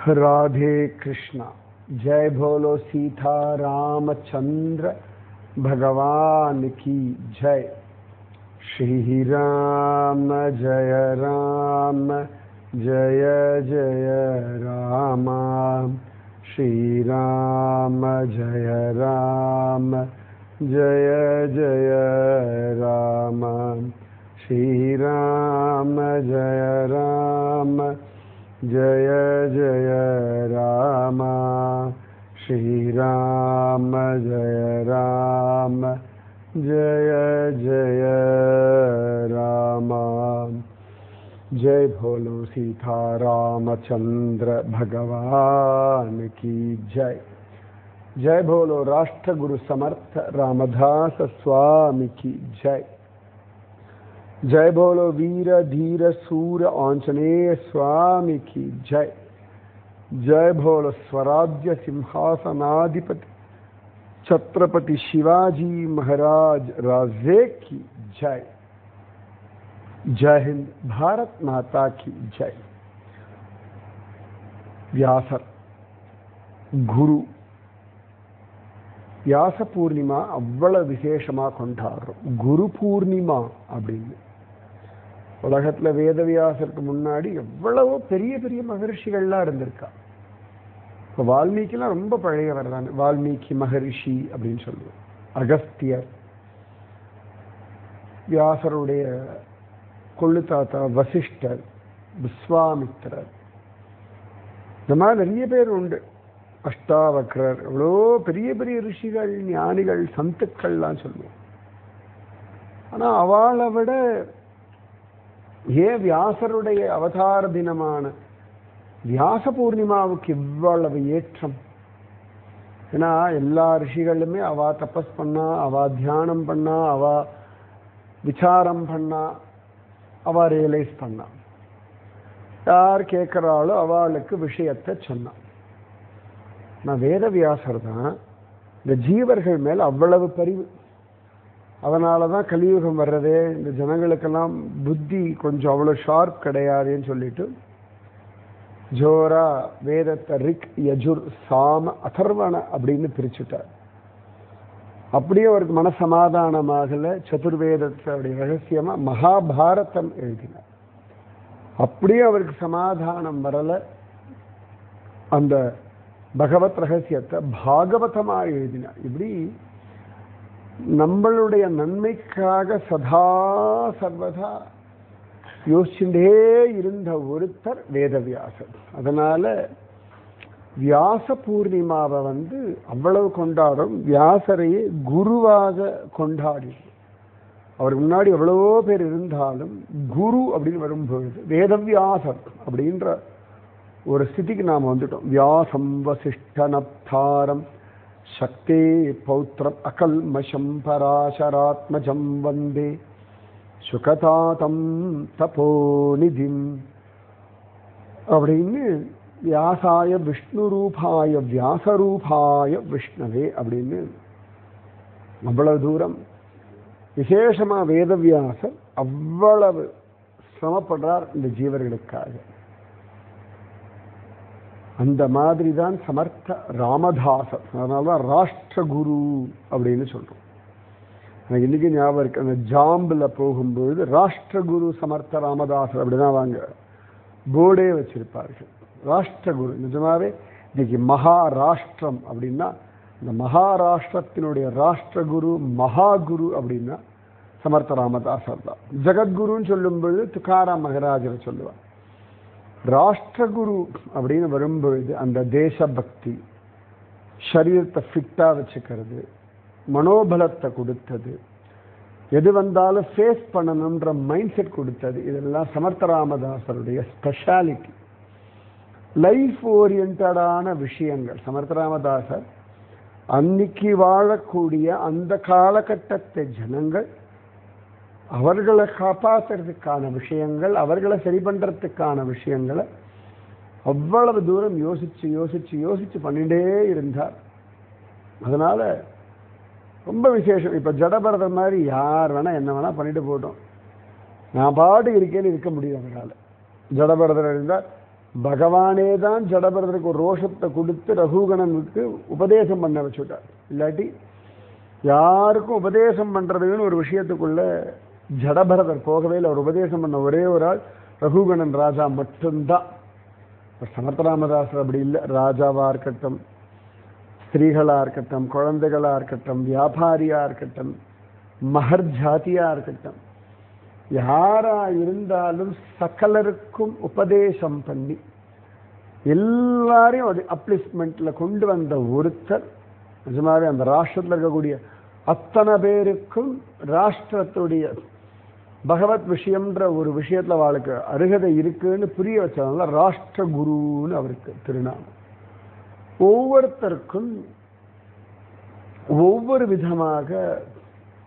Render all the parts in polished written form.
राधे कृष्णा। जय बोलो सीता रामचंद्र भगवान की जय। श्री राम जय राम जय जय राम। श्री राम जय राम जय जय राम। श्री राम जय राम जय जय राम। श्री राम जय राम जय जय राम। जय बोलो सीता रामचंद्र भगवान की जय। जय बोलो राष्ट्र गुरु समर्थ रामदास स्वामी की जय। जय बोलो वीर धीर सूर आंजनेय स्वामी की जय। जय बोलो स्वराज्य सिंहासनाधिपति छत्रपति शिवाजी महाराज राजे की जय। जय हिंद। भारत माता की जय। व्यासर गुरु व्यास पूर्णिमा அவ்வளவு விசேஷமா கொண்டாடுறோம். குரு பூர்ணிமா அப்படின்னு உலகத்துல வேதவியாசருக்கு முன்னாடி எவ்வளவோ பெரிய பெரிய மகரிஷிகள்லாம் இருந்திருக்கா. இப்போ வால்மீகிலாம் ரொம்ப பழையவர் தான். வால்மீகி மகரிஷி அப்படின்னு சொல்லுவோம். அகஸ்தியர், வியாசருடைய கொள்ளு தாத்தா வசிஷ்டர், விஸ்வாமித்திரர், இந்த மாதிரி நிறைய பேர் உண்டு. அஷ்டாவக்ரர், எவ்வளோ பெரிய பெரிய ரிஷிகள், ஞானிகள், சந்துக்கள்லாம் சொல்லுவோம். ஆனால் அவளை விட ஏன் வியாசருடைய அவதார தினமான வியாச பூர்ணிமாவுக்கு இவ்வளவு ஏற்றம்? ஏன்னா எல்லா ரிஷிகளுமே அவ தபஸ் பண்ணா, அவ தியானம் பண்ணா, அவ விசாரம் பண்ணா, அவ ரியலைஸ் பண்ணா. யார் கேட்குறாளோ அவளுக்கு விஷயத்தை சொன்னான். நான் வேதவியாசர் தான் இந்த ஜீவர்கள் மேல் அவ்வளவு பரிவு. அதனால தான் கலியுகம் வர்றதே. இந்த ஜனங்களுக்கெல்லாம் புத்தி கொஞ்சம் அவ்வளோ ஷார்ப் கிடையாதுன்னு சொல்லிட்டு ஜோரா வேதத்தை ரிக் யஜுர் சாம அதர்வண அப்படின்னு பிரிச்சுட்டார். அப்படியே அவருக்கு மனசமாதானமாகல. சதுர்வேதத்தோடைய ரகசியமா மகாபாரதம் எழுதினார். அப்படியே அவருக்கு சமாதானம் வரல. அந்த பகவத் ரகசியத்தை பாகவதமாக எழுதினார். இப்படி நம்மளுடைய நன்மைக்காக சதா சர்வதா யோசிச்சுட்டே இருந்த ஒருத்தர் வேதவியாசர். அதனால வியாச பூர்ணிமாவை அவ்வளவு கொண்டாடும். வியாசரையே குருவாக கொண்டாடி. அவருக்கு முன்னாடி எவ்வளவோ பேர் இருந்தாலும் குரு அப்படின்னு வரும்பொழுது வேதவியாசர் அப்படின்ற ஒரு ஸ்திதிக்கு நாம் வந்துட்டோம். வியாசம் வசிஷ்டனப்தாரம் சக்தே பௌத்திரம் அகல்மஷம் பராசராத்மஜம் வந்தே சுகதாதம் தபோநிதிம் அப்படின்னு வியாசாய விஷ்ணு ரூபாய வியாசரூபாய விஷ்ணவே அப்படின்னு அவ்வளவு தூரம் விசேஷமா வேதவியாசர் அவ்வளவு சிரமப்படுறார் இந்த ஜீவர்களுக்காக. அந்த மாதிரி தான் சமர்த்த ராமதாசர். அதனால்தான் ராஷ்டிர குரு அப்படின்னு சொல்றோம். எனக்கு இன்னைக்கு ஞாபகம் இருக்கு. அந்த ஜாம்பில் போகும்பொழுது ராஷ்டிர குரு சமர்த்த ராமதாசர் அப்படிதான் வாங்க போர்டே வச்சிருப்பார்கள். ராஷ்டிர குரு நிஜமாவே இன்னைக்கு மகாராஷ்டிரம் அப்படின்னா இந்த மகாராஷ்டிரத்தினுடைய ராஷ்டிர குரு மகாகுரு அப்படின்னா சமர்த்த ராமதாசர் தான். ஜெகத்குருன்னு சொல்லும் பொழுது துக்காராம் மகராஜரை சொல்லுவார். ராஷ்டிரகுரு அப்படின்னு வரும்பொழுது அந்த தேசபக்தி, சரீரத்தை ஃபிட்டாக வச்சுக்கிறது, மனோபலத்தை கொடுத்தது, எது வந்தாலும் ஃபேஸ் பண்ணணுன்ற மைண்ட் செட் கொடுத்தது, இதெல்லாம் சமர்த்த ராமதாசருடைய ஸ்பெஷாலிட்டி. லைஃப் ஓரியன்டான விஷயங்கள். சமர்த்த ராமதாசர் அன்னைக்கு வாழக்கூடிய அந்த காலகட்டத்தை ஜனங்கள் அவர்களை காப்பாற்றுறதுக்கான விஷயங்கள், அவர்களை சரி பண்ணுறதுக்கான விஷயங்களை அவ்வளவு தூரம் யோசிச்சு யோசிச்சு யோசிச்சு பண்ணிட்டே இருந்தார். அதனால ரொம்ப விசேஷம். இப்போ ஜடபரதர் மாதிரி யார் வேணா என்ன வேணா பண்ணிட்டு போட்டோம், நான் பாட்டு இருக்கேன்னு இருக்க முடியும் அவரால். ஜடபரதர் இருந்தால் பகவானே தான் ஜடபரதருக்கு ஒரு ரோஷத்தை கொடுத்து ரகுகணனுக்கு உபதேசம் பண்ண வச்சுட்டார். இல்லாட்டி யாருக்கும் உபதேசம் பண்றதுன்னு ஒரு விஷயத்துக்குள்ள ஜடபரதர் போகவே இல்லை. அவர் உபதேசம் பண்ண ஒரே ஒரு ஆள் ரகுகணன் ராஜா மட்டும்தான். சமர்த்தராமதாசர் அப்படி இல்லை. ராஜாவா இருக்கட்டும், ஸ்திரீகளா இருக்கட்டும், குழந்தைகளா இருக்கட்டும், வியாபாரியா இருக்கட்டும், மகர் ஜாதியா இருக்கட்டும், யாரா இருந்தாலும் சகலருக்கும் உபதேசம் பண்ணி எல்லாரையும் ஒரு அப்லிஸ்ட்மெண்ட்ல கொண்டு வந்த ஒருத்தர். நிஜமாவே அந்த ராஷ்டிரத்தில் இருக்கக்கூடிய அத்தனை பேருக்கும் ராஷ்டிரத்துடைய பகவத் விஷயம்ன்ற ஒரு விஷயத்துல அவளுக்கு அருகதை இருக்குன்னு புரிய வச்சதுனால ராஷ்டிர குருன்னு அவருக்கு திருநாமம். ஒவ்வொருத்தருக்கும் ஒவ்வொரு விதமாக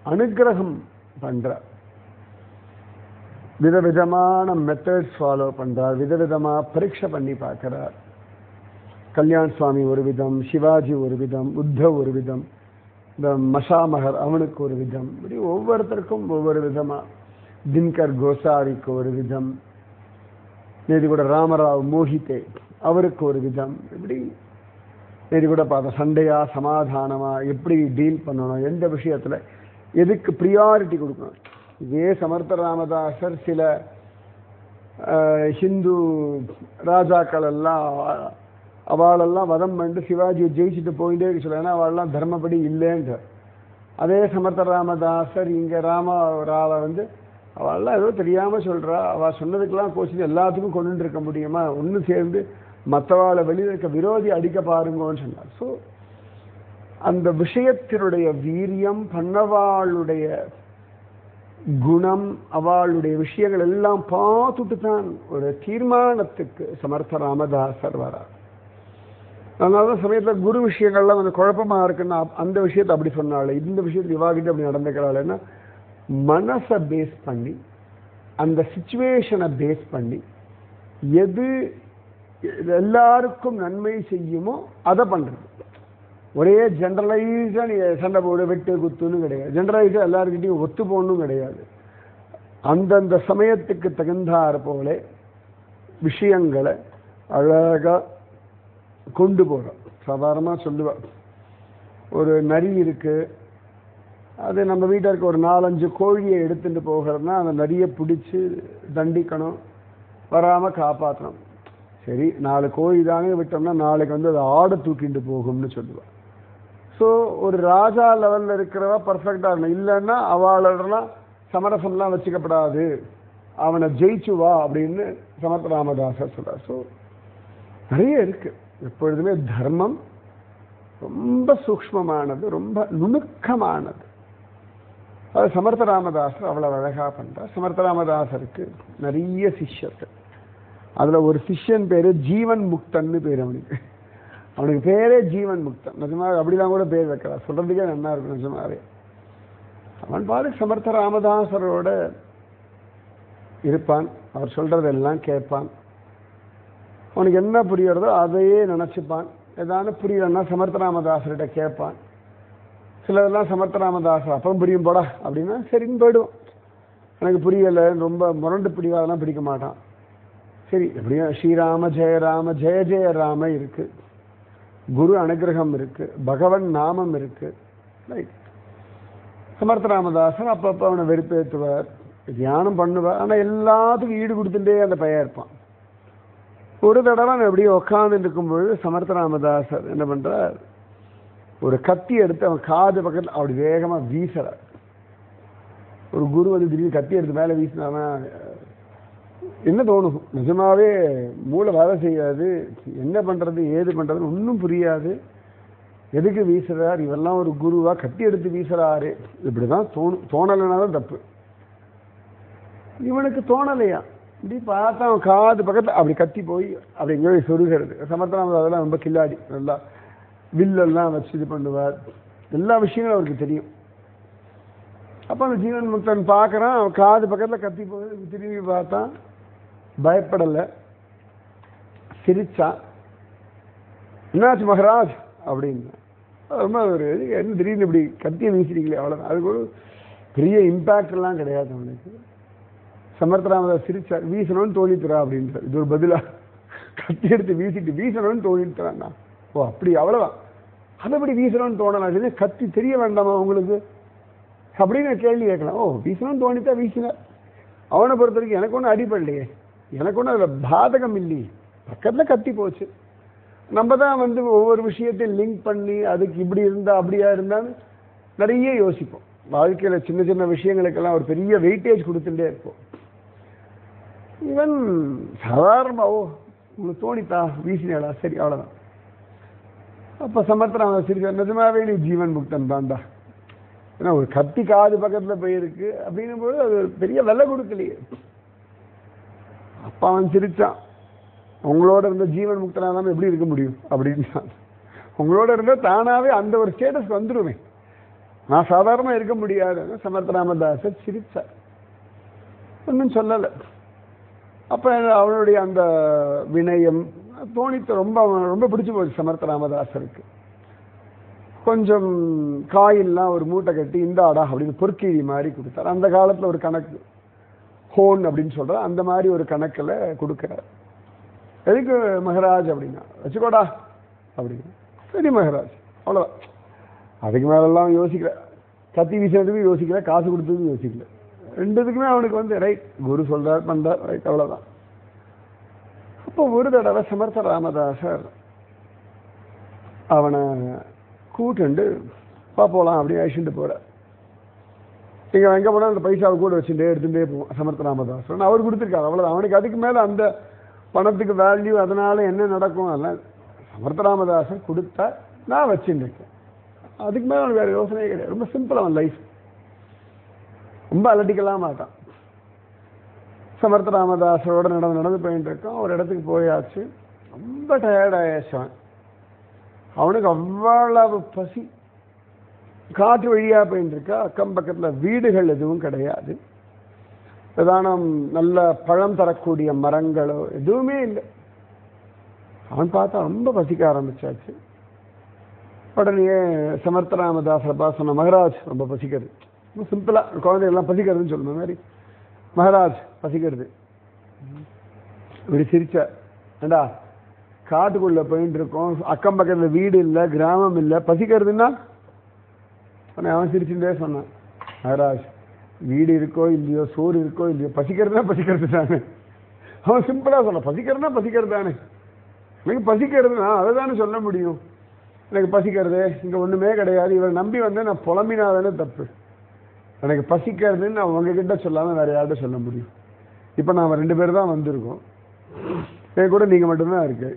அனுகிரகம் பண்றார். விதவிதமான மெத்தட்ஸ் ஃபாலோ பண்றார். விதவிதமா பரீட்சை பண்ணி பார்க்கிறார். கல்யாண் சுவாமி ஒரு விதம், சிவாஜி ஒரு விதம், உத்தவ் ஒரு விதம், இந்த மஷாமகர் அவனுக்கு ஒரு விதம், இப்படி ஒவ்வொருத்தருக்கும் ஒவ்வொரு விதமா. தின்கர் கோசாரிக்கு ஒரு விதம், நேதி கூட ராமராவ் மோஹிதே அவருக்கு ஒரு விதம், இப்படி நேதி கூட பார்த்தா சண்டையா சமாதானமா எப்படி டீல் பண்ணணும், எந்த விஷயத்துல எதுக்கு ப்ரியாரிட்டி கொடுக்கணும். இதே சமர்த்த ராமதாசர் சில ஹிந்து ராஜாக்கள் எல்லாம் அவளெல்லாம் வதம் பண்ணிட்டு சிவாஜியை ஜெயிச்சுட்டு போயிட்டே சொல்ல, ஏன்னா அவளெல்லாம் தர்மப்படி இல்லைன்ற. அதே சமர்த்த ராமதாசர் இங்கே ராமராவை அவளெல்லாம் ஏதோ தெரியாமல் சொல்கிறா, அவள் சொன்னதுக்கெல்லாம் கோச்சிட்டு எல்லாத்துக்கும் கொண்டு இருக்க முடியுமா, ஒன்று சேர்ந்து மற்றவாளை வெளியில் இருக்க விரோதி அடிக்க பாருங்கன்னு சொன்னார். ஸோ அந்த விஷயத்தினுடைய வீரியம், பண்ணவாளுடைய குணம், அவளுடைய விஷயங்கள் எல்லாம் பார்த்துட்டு தான் ஒரு தீர்மானத்துக்கு சமர்த்த ராமதாசர் வரார். அதனால சமயத்தில் குரு விஷயங்கள்லாம் குழப்பமா இருக்குன்னா அந்த விஷயத்தை அப்படி சொன்னாள், இந்த விஷயத்தை இவாகிட்ட அப்படி நடந்துக்கிறாள்னா மனசை பேஸ் பண்ணி அந்த சிச்சுவேஷனை பேஸ் பண்ணி எது எல்லாருக்கும் நன்மை செய்யுமோ அதை பண்றது. ஒரே ஜென்ரலைஸா நீ சண்டை போடு வெட்டு குத்துன்னு கிடையாது. ஜென்ரலைஸா எல்லாருக்கிட்டையும் ஒத்து போடணும் கிடையாது. அந்தந்த சமயத்துக்கு தகுந்தாற் போல விஷயங்களை அழகா கொண்டு போகிறோம். சாதாரணமாக சொல்லுவேன், ஒரு நரி இருக்கு, அது நம்ம வீட்டில் இருக்க ஒரு 4-5 கோழியை எடுத்துட்டு போகிறதுனா அந்த நரியை பிடிச்சி தண்டிக்கணும், வராமல் காப்பாற்றணும். சரி 4 கோழி தானே விட்டோம்னா நாளைக்கு அது ஆடை தூக்கிட்டு போகும்னு சொல்லுவாள். ஸோ ஒரு ராஜா லெவலில் இருக்கிறவா பர்ஃபெக்டாக இருக்கணும். இல்லைன்னா அவளெல்லாம் சமரசம்லாம் வச்சுக்கப்படாது, அவனை ஜெயிச்சு வா அப்படின்னு சமர்த்த ராமதாசர் சொல்றார். ஸோ நிறைய இருக்கு. எப்பொழுதுமே தர்மம் ரொம்ப சூக்ஷ்மமானது, ரொம்ப நுணுக்கமானது. அது சமர்த்த ராமதாசர் அவ்வளவு அழகா பண்றார். சமர்த்த ராமதாசருக்கு நிறைய சிஷ்யர்கள். அதுல ஒரு சிஷ்யன் பேரு ஜீவன் முக்தன்னு பேர். அவனுக்கு பேரே ஜீவன் முக்தன். நிஜமாக அப்படிலாம் கூட பேர் வைக்கிறார், சொல்றதுக்கே நல்லா இருக்கும். நிஜமாவே அவன் பாரு சமர்த்த ராமதாசரோட இருப்பான், அவர் சொல்றதெல்லாம் கேட்பான், அவனுக்கு என்ன புரியறதோ அதையே நினைச்சுப்பான். ஏதாவது புரியலன்னா சமர்த்த ராமதாசர்கிட்ட கேட்பான். சிலதெல்லாம் சமர்த்த ராமதாசர் அப்புறம் புரியும் போடா அப்படின்னா சரின்னு போயிடுவோம். எனக்கு புரியலை, ரொம்ப முரண்டு பிடிவாதெல்லாம் பிடிக்க மாட்டான். சரி எப்படியும் ஸ்ரீராம ஜெயராம ஜெய ஜெய ராம இருக்கு, குரு அனுகிரகம் இருக்கு, பகவன் நாமம் இருக்கு. ரைட். சமர்த்த ராமதாசன் அப்பப்போ அவனை வெறுப்பேற்றுவார், தியானம் பண்ணுவார். ஆனால் எல்லாத்துக்கும் ஈடு கொடுத்துட்டே அந்த பையன் இருப்பான். ஒரு தடவை நான் எப்படியோ உட்காந்துட்டு இருக்கும்பொழுது சமர்த்த ராமதாசர் என்ன பண்றார், ஒரு கத்தி எடுத்து அவன் காது பக்கத்தில் அப்படி வேகமாக வீசுறார். ஒரு குரு திடீர்னு கத்தி எடுத்து மேலே வீசினானா என்ன தோணும்? நிஜமாவே மூளை வேலை செய்யாது, என்ன பண்றது ஏது பண்றது ஒன்றும் புரியாது. எதுக்கு வீசுறார், இவெல்லாம் ஒரு குருவா கத்தி எடுத்து வீசுறாரு, இப்படிதான் தோணும். தோணலைனாதான் தப்பு. இவனுக்கு தோணலையா, இப்படி பார்த்தா அவன் காது பக்கத்தில் அப்படி கத்தி போய் அப்படி எங்கேயோ சொருகிறது. சமர்த்தனம் அதெல்லாம் ரொம்ப கில்லாடி, நல்லா வில்லெல்லாம் வச்சு இது பண்ணுவார். எல்லா விஷயங்களும் அவருக்கு தெரியும். அப்போ அந்த ஜீவன் முக்தன் பார்க்குறான், அவன் காது பக்கத்தில் கத்தி போய் திரும்பி பார்த்தான், பயப்படலை, சிரிச்சான். என்னாச்சு மகராஜ் அப்படின்னு. ரொம்ப ஒரு என்ன திடீர்னு இப்படி கத்தியை வீசிருக்கீங்களே அவ்வளோதான். அதுக்கு ஒரு பெரிய இம்பேக்ட் எல்லாம் கிடையாது அவனுக்கு. சமர்த்த ராமதாஸ் சிரிச்சார், வீசணும்னு தோணித்துறா அப்படின்றார். இது ஒரு பதிலா கத்தி எடுத்து வீசிட்டு வீசணும்னு தோணிட்டுறான்னா. ஓ அப்படி அவ்வளோதான், அதை அப்படி வீசணும்னு தோணலாம், கத்தி தெரிய வேண்டாமா உங்களுக்கு அப்படின்னு கேள்வி கேட்கலாம். ஓ வீசணும்னு தோணித்தா வீசினார். அவனை பொறுத்த வரைக்கும் எனக்கு ஒன்றும் அடிப்படலையே, எனக்கு ஒன்றும் அதில் பாதகம் இல்லையே, பக்கத்தில் கத்தி போச்சு. நம்ம தான் ஒவ்வொரு விஷயத்தையும் லிங்க் பண்ணி அதுக்கு இப்படி இருந்தா அப்படியா இருந்தான்னு நிறைய யோசிப்போம். வாழ்க்கையில் சின்ன சின்ன விஷயங்களுக்கெல்லாம் ஒரு பெரிய வெயிட்டேஜ் கொடுத்துட்டே இருப்போம். இவன் சாதாரணமாவோ உங்களுக்கு தோணித்தா வீசினேடா, சரி அவ்வளோதான். அப்போ சமர்த்தனம் சிரிக்க, நிஜமாவே நீ ஜீவன் முக்தன் தான்டா, ஏன்னா ஒரு கத்தி காது பக்கத்தில் போயிருக்கு அப்படின்னும் போது அது பெரிய விலை கொடுக்கலையே. அப்பா அவன் சிரிச்சான், உங்களோட இருந்த ஜீவன் முக்தனாக எப்படி இருக்க முடியும் அப்படின்னு. உங்களோட இருந்தால் தானாகவே அந்த ஒரு ஸ்டேட்டஸ்க்கு வந்துடுவேன், நான் சாதாரணமாக இருக்க முடியாது. சமர்த்த ராமதாசர் சிரிச்சார், ஒன்றும் சொல்லலை. அப்போ அவனுடைய அந்த வினயம் தோணித்து ரொம்ப பிடிச்சி போச்சு சமர்த்த ராமதாசருக்கு. கொஞ்சம் காயின்லாம் ஒரு மூட்டை கட்டி இந்தாடா அப்படின்னு பொற்கிழி மாதிரி கொடுத்தார். அந்த காலத்தில் ஒரு கணக்கு ஹோன் அப்படின்னு சொல்ற அந்த மாதிரி ஒரு கணக்கில் கொடுக்குறார். எதுக்கு மகராஜ் அப்படின்னா, வச்சுக்கோடா அப்படின்னா, சரி மகராஜ் அவ்வளோதான். அதுக்கு மேலெல்லாம் யோசிக்கல, கத்தி வீசினதுக்கு யோசிக்கல, காசு கொடுத்ததுக்கு யோசிக்கல, ரெண்டுத்துக்குமே அவனுக்கு ரைட் குரு சொல்றார் பண்றார், ரைட் அவ்வளோதான். அப்போ ஒரு தடவை சமர்த்த ராமதாசர் அவனை கூட்டுண்டு போகலாம் அப்படின்னு அழிச்சுட்டு போகிறார். நீங்கள் எங்கே போனால் அந்த பைசாவை கூட வச்சுட்டே எடுத்துகிட்டே போவோம் சமர்த்த ராமதாசன் அவர் கொடுத்துருக்காரு, அவ்வளோதான். அவனுக்கு அதுக்கு மேலே அந்த பணத்துக்கு வேல்யூ அதனால் என்ன நடக்கும் அதெல்லாம் சமர்த்த ராமதாசன் கொடுத்தா நான் வச்சுட்டு இருக்கேன். அதுக்கு மேலே அவனுக்கு வேறு யோசனையே கிடையாது. ரொம்ப சிம்பிள் அவன் லைஃப், ரொம்ப அலட்டிக்கலாம் மாட்டான். சமர்த்த ராமதாசரோட நடந்து போயிட்டு இருக்கான். ஒரு இடத்துக்கு போயாச்சு, ரொம்ப டயர்டாயாச்சான். அவனுக்கு அவ்வளவு பசி, காற்று வழியாக போயிட்டு இருக்கா. அக்கம் பக்கத்தில் வீடுகள் எதுவும் கிடையாது, பிரதானம் நல்ல பழம் தரக்கூடிய மரங்களோ எதுவுமே இல்லை. அவன் பார்த்தா ரொம்ப பசிக்க ஆரம்பிச்சாச்சு. உடனே சமர்த்த ராமதாசரை பார்த்து சொன்ன, மகராஜ் ரொம்ப பசிக்கிறது. ரொம்ப சிம்பிளாக குழந்தைகள்லாம் பசிக்கிறதுன்னு சொல்லுற மாதிரி, மகராஜ் பசிக்கிறது. இப்படி சிரிச்சா, ஏண்டா காட்டுக்குள்ளே போயிட்டு இருக்கோம், அக்கம் பக்கத்தில் வீடு இல்லை, கிராமம் இல்லை, பசிக்கிறதுன்னா? அவன் சிரிச்சுட்டே சொன்னான், மகராஜ் வீடு இருக்கோ இல்லையோ, சோறு இருக்கோ இல்லையோ, பசிக்கிறதுனா பசிக்கிறது தானே. அவன் சிம்பிளாக சொன்னான், பசிக்கிறதுனா பசிக்கிறது தானே, எனக்கு பசிக்கிறதுனா அதை தானே சொல்ல முடியும். எனக்கு பசிக்கிறது இங்கே ஒன்றுமே கிடையாது, இவரை நம்பி நான் புலம்பினாதானே தப்பு. எனக்கு பசிக்கிறதுன்னு நான் உங்ககிட்ட சொல்லாமல் வேறு யார்கிட்ட சொல்ல முடியும். இப்போ நாம் 2 பேர் தான் வந்திருக்கோம், என் கூட நீங்கள் மட்டும்தான் இருக்கு.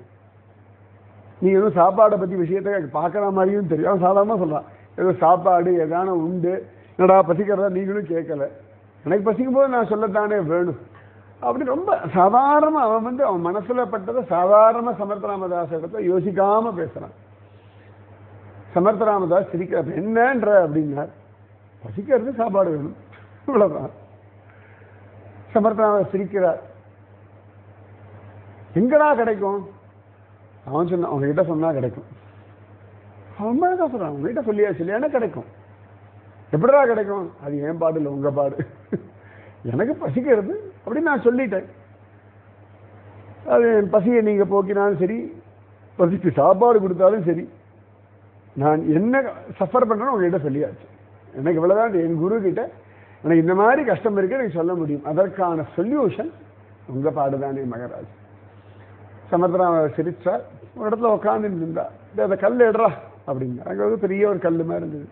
நீங்கள் எதுவும் சாப்பாடை பற்றி விஷயத்தை பார்க்குற மாதிரியும் தெரியும். அவன் சாதாரணமாக சொல்கிறான், ஏதோ சாப்பாடு ஏதான உண்டு, என்னடா பசிக்கிறதா நீங்களும் கேட்கல, எனக்கு பசிக்கும் போது நான் சொல்லத்தானே வேணும் அப்படி ரொம்ப சாதாரணமாக அவன் அவன் மனசில் பட்டதை சாதாரணமாக சமர்த்த ராமதாஸ் இடத்துல யோசிக்காமல் பேசுகிறான். சமர்த்த ராமதாஸ் சிரிக்கிறார், என்னன்ற அப்படின்னார், பசிக்கிறது சாப்பாடு வேணும் இவ்வளோதான். சமர்த்த ராமதாஸ் சிரிக்கிறார், எங்கடா கிடைக்கும்? அவன் சொன்னான், அவங்ககிட்ட சொன்னால் கிடைக்கும். அவன் தான் சொல்கிறான், அவங்ககிட்ட சொல்லியாச்சு இல்லையா கிடைக்கும். எப்படிடா கிடைக்கும்? அது என் பாடு இல்லை, உங்கள் பாடு. எனக்கு பசிக்கிறது அப்படின்னு நான் சொல்லிட்டேன். அது என் பசியை நீங்கள் போக்கினாலும் சரி, பசிக்கு சாப்பாடு கொடுத்தாலும் சரி, நான் என்ன சஃபர் பண்ணுறேன்னு உங்ககிட்ட சொல்லியாச்சு. எனக்கு இவ்வளோதான், என் குரு கிட்ட எனக்கு இந்த மாதிரி கஷ்டம் இருக்கு எனக்கு சொல்ல முடியும், அதற்கான சொல்யூஷன் உங்கள் பாடு தானே மகராஜ். சமர்த்தராம சிரிச்சார். ஒரு இடத்துல உட்காந்துட்டு இருந்தா, அந்த கல் எடுறா அப்படின்னா, அங்கே பெரிய ஒரு கல் மாதிரி இருந்தது.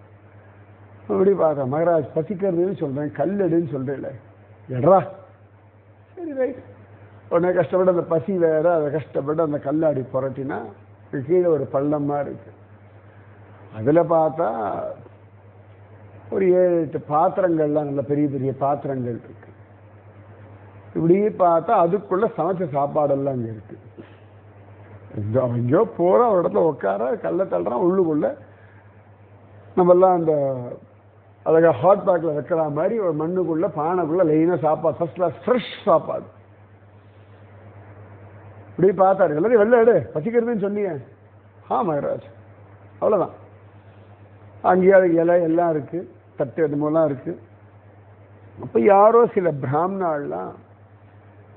அப்படி பார்த்தா, மகராஜ் பசிக்கிறதுன்னு சொல்கிறேன், கல் எடுன்னு சொல்கிறேன்ல, எடுறா. சரி ரைட். உடனே கஷ்டப்பட்டு அந்த பசி வேற, அதை கஷ்டப்பட்டு அந்த கல்லாடி புரட்டினா கீழே ஒரு பள்ளமாக இருக்கு. அதில் பார்த்தா ஒரு 7-8 பாத்திரங்கள்லாம், நல்ல பெரிய பெரிய பாத்திரங்கள் இருக்கு. இப்படி பார்த்தா அதுக்குள்ள சமைச்ச சாப்பாடெல்லாம் அங்கே இருக்கு. எங்கேயோ போகிற ஒரு இடத்துல உட்கார கல்லை தள்ளுறான், உள்ளுக்குள்ள நம்மெல்லாம் அந்த அழகாக ஹாட் பேக்கில் வைக்கிற மாதிரி ஒரு மண்ணுக்குள்ள பானைக்குள்ள லைனாக சாப்பாடு, ஃபர்ஸ்ட் கிளாஸ் ஃப்ரெஷ் சாப்பாடு. இப்படி பார்த்தாரு, எல்லாத்தையும் வெளில எடு, பசிக்கிறதுன்னு சொன்னீங்க. மகராஜ் அவ்வளோதான். அங்கேயே அது இலை எல்லாம் இருக்குது, தட்டு அது மூலம் இருக்குது. அப்போ யாரோ சில பிராமணாலாம்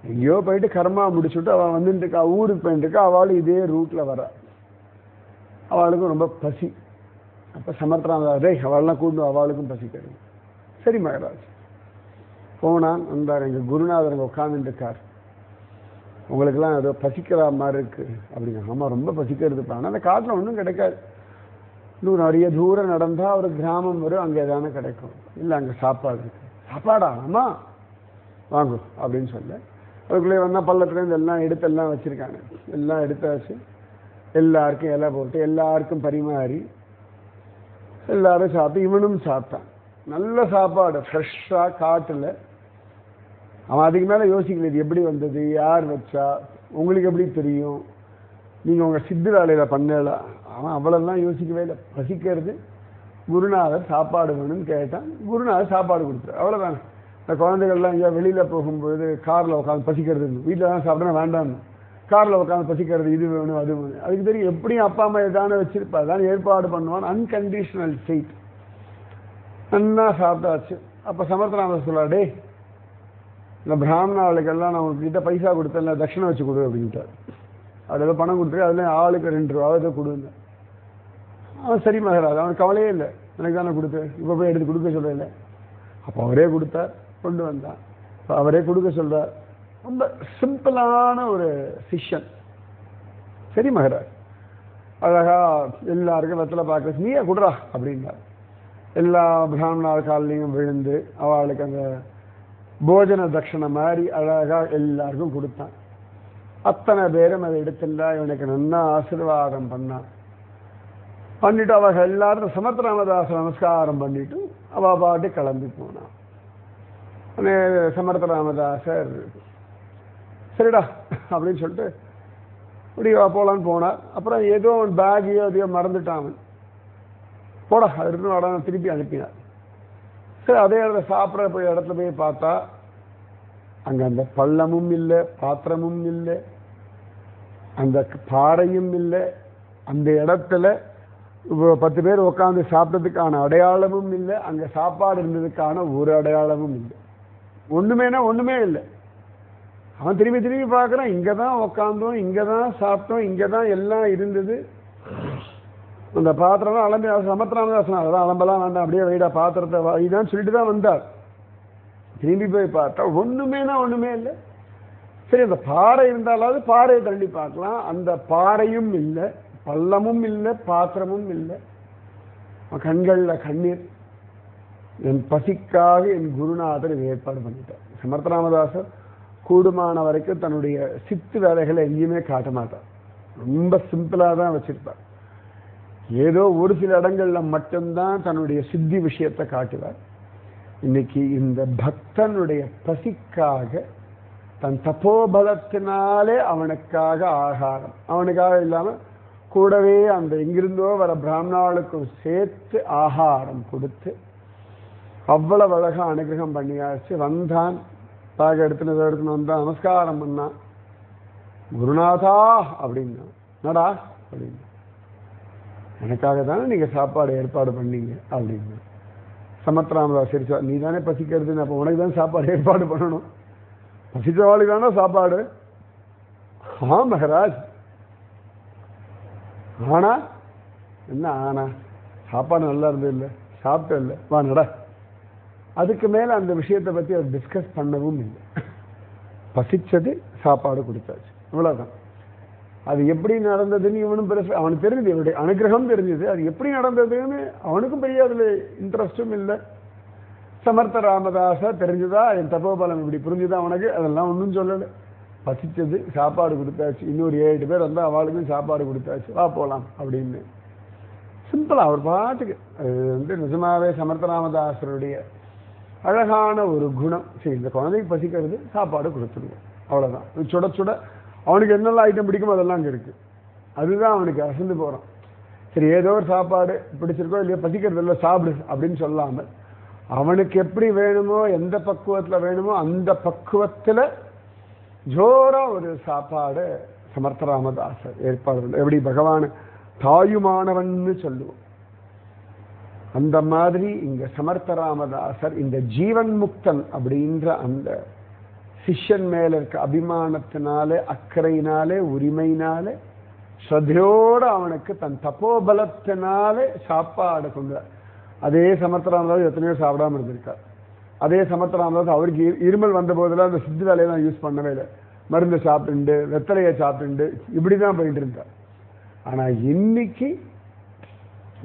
எங்கேயோ போயிட்டு கர்மா முடிச்சுட்டு அவள் வந்துட்டு இருக்கா, ஊருக்கு போயிட்டு இருக்கா, அவளும் இதே ரூட்ல வரா. அவளுக்கும் ரொம்ப பசி. அப்போ சமர்த்தராமதாசே அவள்லாம் கூண்டு அவளுக்கும் பசிக்கிறது. சரி மகராஜ் போனான். வந்தார், எங்கள் குருநாதர் அங்கே உட்காந்துட்டு இருக்கார். உங்களுக்கெல்லாம் ஏதோ பசிக்கிற மாதிரி இருக்கு அப்படிங்க. ஆமாம் ரொம்ப பசிக்கிறதுப்பா. ஆனால் அந்த காட்டில் ஒன்றும் கிடைக்காது. இன்னும் நிறைய தூரம் நடந்தால் ஒரு கிராமம் வரும், அங்கே எதானே கிடைக்கும். இல்லை அங்கே சாப்பாடு இருக்கு. சாப்பாடா? ஆமாம் வாங்கும் அப்படின்னு சொல்ல அதுக்குள்ளே வந்தால் பள்ளத்துலேருந்து எல்லாம் எடுத்தெல்லாம் வச்சுருக்காங்க. எல்லாம் எடுத்தாச்சு. எல்லாருக்கும் இலை போட்டு எல்லாருக்கும் பரிமாறி எல்லாரும் சாப்பிட்டு இவனும் சாப்பிட்டான். நல்ல சாப்பாடு, ஃப்ரெஷ்ஷாக காட்டில். அவன் அதுக்கு மேலே யோசிக்கல, இது எப்படி வந்தது, யார் வச்சா, உங்களுக்கு எப்படி தெரியும், நீங்கள் உங்கள் சித்து வேலையில் பண்ணலாம். அவன் அவ்வளோலாம் யோசிக்கவே இல்லை. பசிக்கிறது, குருநாதர் சாப்பாடு வேணும்னு கேட்டான். குருநாதர் சாப்பாடு கொடுத்தாரு. அவ்வளோதாங்க. இந்த குழந்தைகள்லாம் எங்கேயா வெளியில் போகும்போது காரில் உட்காந்து பசிக்கிறது, வீட்டில் தான் சாப்பிட்டா வேண்டாம்னு, காரில் உட்காந்து பசிக்கிறது, இது வேணும் அது வேணும். அதுக்கு தெரியும் எப்படியும் அப்பா அம்மா எதானே வச்சிருப்பா, அதான் ஏற்பாடு பண்ணுவான். Unconditional faith. நல்லா சாப்பிட்டாச்சு. அப்போ சமர்த்தராமதாஸ் சொல்ல, டே இந்த பிராமணாளுக்கெல்லாம் நான் உங்ககிட்ட பைசா கொடுத்தேன், தட்சிணை வச்சு கொடு அப்படின்ட்டார். அதில் ஏதோ பணம் கொடுத்துருக்கு, அதில் ஆளுக்கு 2 ரூபா ஏதோ கொடுங்க. அவன் சரி மகராஜ், அவனுக்கு கவலையே இல்லை, எனக்கு தானே கொடுத்து இப்போ போய் எடுத்து கொடுக்க சொல்லலை. அப்போ அவரே கொடுத்தார், கொண்டு வந்தான். இப்போ அவரே கொடுக்க சொல்கிறார். ரொம்ப சிம்பிளான ஒரு சிஷ்யன். சரி மகராஜ் அழகா எல்லாருக்கும் வெத்தலை பார்க்க, நீயே கொடுறா அப்படின்னார். எல்லா பிராமணார் காலையும் விழுந்து அவளுக்கு அந்த போஜன தட்சணை மாதிரி அழகா எல்லாருக்கும் கொடுத்தான். அத்தனை பேரும் அதை எடுத்துட்டா. இவனுக்கு நல்லா ஆசீர்வாதம் பண்ணான். பண்ணிட்டு அவர்கள் எல்லாரும் சமர்த்தராமதாச நமஸ்காரம் பண்ணிட்டு அவ பாட்டு கிளம்பி போனான். சமர்த்தராமதாசர் சரிடா அப்படின்னு சொல்லிட்டு இப்படி போகலான்னு போனார். அப்புறம் ஏதோ அவன் பேக்கையோ அதையோ மறந்துட்டான். அவன் போடா அது இருந்து வட திருப்பி அனுப்பினார். சரி அதே இடத்துல சாப்பிட்ற போய் இடத்துல போய் பார்த்தா அங்கே அந்த பள்ளமும் இல்லை, பாத்திரமும் இல்லை, அந்த பாறையும் இல்லை. அந்த இடத்துல 10 பேர் உட்காந்து சாப்பிட்டதுக்கான அடையாளமும் இல்லை. அங்கே சாப்பாடு இருந்ததுக்கான ஒரு அடையாளமும் இல்லை. ஒன்றுமே இல்லை. அவன் திரும்பி திரும்பி பார்க்குறான். இங்கே தான் உட்காந்தோம், இங்கே தான் சாப்பிட்டோம், இங்கே தான் எல்லாம் இருந்தது. அந்த பாத்திரம் அலம்பி சமர்த்தராமதாசன் அதான் அலம்பெல்லாம் வேண்டாம், அப்படியே வைடா பாத்திரத்தை வைடான்னு சொல்லிட்டு தான் வந்தார். திரும்பி போய் பார்த்தா ஒன்றுமே இல்லை. சரி அந்த பாறை இருந்தாலாவது பாறையை தள்ளி பார்க்கலாம். அந்த பாறையும் இல்லை, பள்ளமும் இல்லை, பாத்திரமும் இல்லை. கண்களில் கண்ணீர். என் பசிக்காக என் குருநாதர் இதை ஏற்பாடு பண்ணிட்டார். சமர்த்தராமதாசர் கூடுமான வரைக்கும் தன்னுடைய சித்து வேலைகளை எங்கேயுமே காட்ட மாட்டார். ரொம்ப சிம்பிளாக தான் வச்சிருப்பார். ஏதோ ஒரு சில இடங்கள்ல மட்டும்தான் தன்னுடைய சித்தி விஷயத்தை காட்டுவார். இன்னைக்கு இந்த பக்தனுடைய பசிக்காக தன் தபோபலத்தினாலே அவனுக்காக ஆகாரம், அவனுக்காக இல்லாமல் கூடவே அந்த எங்கிருந்தோ வர பிராமணாளுக்கும் சேர்த்து ஆகாரம் கொடுத்து அவ்வளவு அழகா அனுகிரகம் பண்ணியாச்சு. வந்தான், பாக எடுத்துன்னு வந்தான், நமஸ்காரம் பண்ணான். குருநாதா அப்படின்னா, நடா அப்படின்னா, எனக்காக தானே நீங்க சாப்பாடு ஏற்பாடு பண்ணீங்க அப்படின்னா. சமர்த்தராமதாஸ் சிரிச்சா, நீ தானே பசிக்கிறதுன்னு, அப்போ உனக்கு தான் சாப்பாடு ஏற்பாடு பண்ணணும், பசிச்சவாளுக்கு தானே சாப்பாடு. ஆ மகராஜ். ஆனா என்ன ஆனா, சாப்பாடு நல்லா இருந்தது இல்லை, சாப்பிட்ட இல்லை, வா நட. அதுக்கு மேல அந்த விஷயத்தை பத்தி அவர் டிஸ்கஸ் பண்ணவும் இல்லை. பசிச்சது, சாப்பாடு கொடுத்தாச்சு, இவ்வளவுதான். அது எப்படி நடந்ததுன்னு இவனும் பெருசு, அவனுக்கு தெரிஞ்சது, இவருடைய அனுகிரகம் தெரிஞ்சது. அது எப்படி நடந்ததுன்னு அவனுக்கும் பெரிய அதுல இன்ட்ரெஸ்டும் இல்லை. சமர்த்த ராமதாசா தெரிஞ்சதா, என் தபோபலம் இப்படி புரிஞ்சுதா அவனுக்கு, அதெல்லாம் ஒன்றும் சொல்லலை. பசிச்சது, சாப்பாடு கொடுத்தாச்சு, இன்னொரு 7 பேர் வந்தால் அவளுக்கும் சாப்பாடு கொடுத்தாச்சு, வா போகலாம் அப்படின்னு சிம்பிளா அவர் பாட்டுக்கு. அது நிஜமாவே சமர்த்த ராமதாசருடைய அழகான ஒரு குணம். சரி இந்த குழந்தைக்கு பசிக்கிறது, சாப்பாடு கொடுத்துருவோம், அவ்வளோதான். சுட சுட அவனுக்கு என்னெல்லாம் ஐட்டம் பிடிக்குமோ அதெல்லாம் அங்கே இருக்குது. அதுதான் அவனுக்கு அசந்து போகிறான். சரி ஏதோ ஒரு சாப்பாடு பிடிச்சிருக்கோ இல்லையோ, பசிக்கிறது இல்லை சாப்பிடு அப்படின்னு சொல்லாமல் அவனுக்கு எப்படி வேணுமோ, எந்த பக்குவத்தில் வேணுமோ அந்த பக்குவத்தில் ஜோரா ஒரு சாப்பாடு சமர்த்த ராமதாசர் ஏற்பாடு. எப்படி பகவான் தாயுமானவன்னு சொல்லுவோம், அந்த மாதிரி இங்க சமர்த்த ராமதாசர் இந்த ஜீவன் முக்தன் அப்படின்ற அந்த சிஷ்யன் மேல இருக்க அபிமானத்தினாலே, அக்கறையினாலே, உரிமையினாலே, ஸ்ரத்தையோடு அவனுக்கு தன் தப்போபலத்தினாலே சாப்பாடு கொண்டு. அதே சமர்த்தராமதாஸ் எத்தனையோ சாப்பிடாம இருந்திருக்கார். அதே சமர்த்தராமதாஸ் அவருக்கு இருமல் வந்த போதெல்லாம் அந்த சித்து வேலையெல்லாம் யூஸ் பண்ணவே இல்லை. மருந்து சாப்பிட்டு, வெத்தலையை சாப்பிட்டு இப்படிதான் போயிட்டு இருந்தார். ஆனா இன்னைக்கு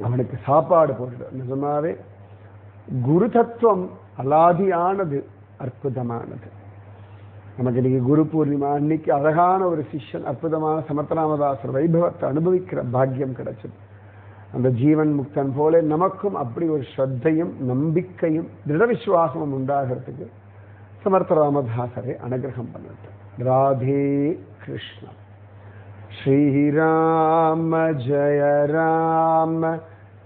அவனுக்கு சாப்பாடு போடுறது நிஜமாவே குரு தத்துவம் அலாதியானது, அற்புதமானது. நமக்கு இன்னைக்கு குரு பூர்ணிமா அன்னைக்கு அழகான ஒரு சிஷ்யன், அற்புதமான சமர்த்தராமதாசர் வைபவத்தை அனுபவிக்கிற பாக்கியம் கிடைச்சது. அந்த ஜீவன் முக்தன் போல நமக்கும் அப்படி ஒரு ஸ்ரத்தையும் நம்பிக்கையும் திட விசுவாசமும் உண்டாகிறதுக்கு சமர்த்தராமதாசரை அனுகிரகம் பண்ணட்டும். ராதே கிருஷ்ணா. ஸ்ரீராம ஜய ராம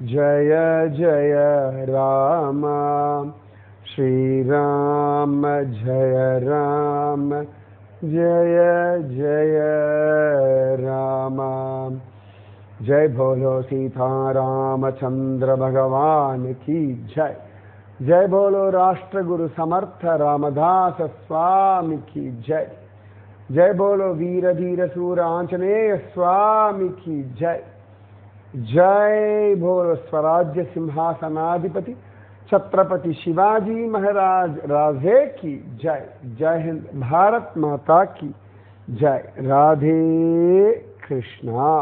ஜய ஜய ராம. ஸ்ரீராம ஜய ராம ஜய ஜய ராம. जय बोलो सीता रामचंद्र भगवान की जय. जय बोलो राष्ट्र गुरु समर्थ रामदास स्वामी की जय. जय बोलो वीर धीर सूर आंजनेय स्वामी की जय. जय बोलो स्वराज्य सिंहासनाधिपति छत्रपति शिवाजी महाराज राजे की जय. जय हिंद. भारत माता की जय. राधे कृष्णा.